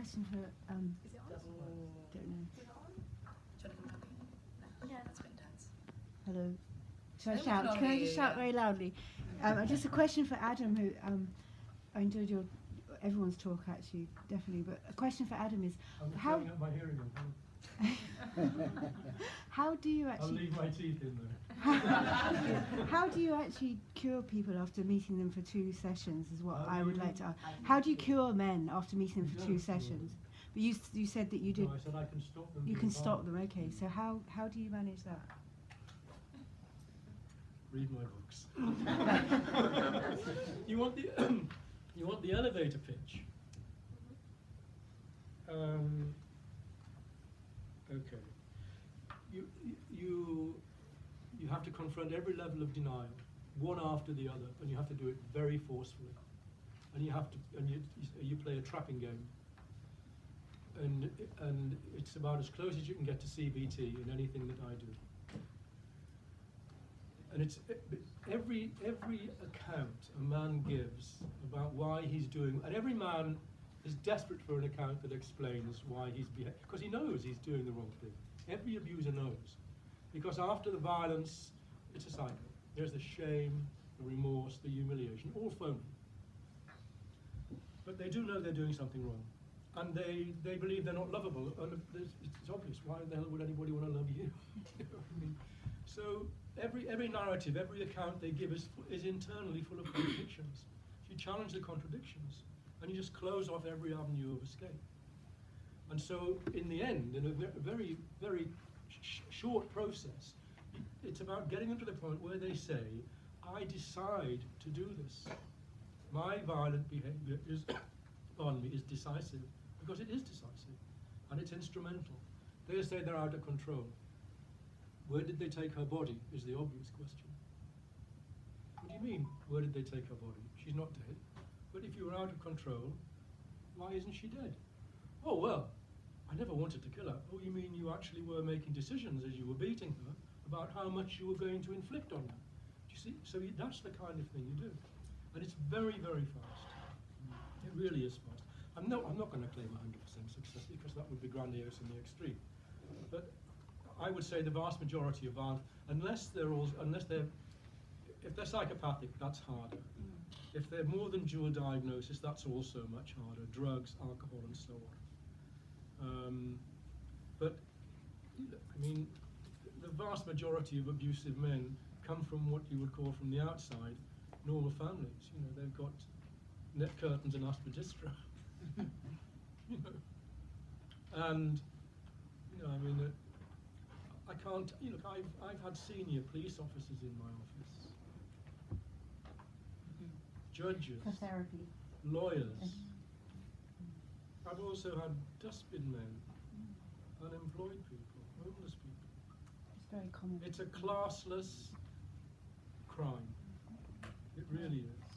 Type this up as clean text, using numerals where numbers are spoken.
question for Is it on? don't know. Is it on? Jonathan Tucker? Yeah, that's a bit intense. Hello. Shall I No, we shout? can Can I hear just you, shout yeah. very loudly? Just a question for Adam, who I enjoyed everyone's talk actually, definitely. But a question for Adam is, I'm how turning up my hearing on. how do you I'll actually leave my teeth in there. how do you actually cure people after meeting them for 2 sessions? Is what How I do would you- like to ask. How do you cure men after meeting them You for 2 don't cure sessions? them. But you said that you did. No, I said I can stop them. You being can stop violent. them. Okay. So how do you manage that? Read my books. you want the you want the elevator pitch. Okay. You have to confront every level of denial, one after the other, and you have to do it very forcefully. And you play a trapping game. And it's about as close as you can get to CBT in anything that I do. And it's every account a man gives about why he's doing, and every man is desperate for an account that explains why he's behaving, because he knows he's doing the wrong thing. Every abuser knows, because after the violence, it's a cycle. There's the shame, the remorse, the humiliation, all phony. But they do know they're doing something wrong, and they believe they're not lovable. And it's obvious. Why the hell would anybody want to love you? You know what I mean? So every narrative, every account they give is internally full of contradictions. You challenge the contradictions, and you just close off every avenue of escape. And so, in the end, in a very, very short process, it's about getting them to the point where they say, I decide to do this. My violent behavior is, pardon me, is decisive, because it is decisive, and it's instrumental. They say they're out of control. Where did they take her body is the obvious question. What do you mean, where did they take her body? She's not dead. But if you were out of control, why isn't she dead? Oh, well, I never wanted to kill her. Oh, you mean you actually were making decisions as you were beating her about how much you were going to inflict on her? Do you see? So that's the kind of thing you do. And it's very, very fast. It really is fast. I'm not going to claim 100% success, because that would be grandiose in the extreme. But I would say the vast majority of violence, if they're psychopathic, that's harder. If they're more than dual diagnosis, that's also much harder. Drugs, alcohol, and so on. But I mean, the vast majority of abusive men come from what you would call, from the outside, normal families. You know, they've got net curtains and aspidistra. You know, and you know, I mean, I can't. You know, I've had senior police officers in my office, judges, For therapy. lawyers. I've also had dustbin men, unemployed people, homeless people. It's very common. It's a classless crime. It really is.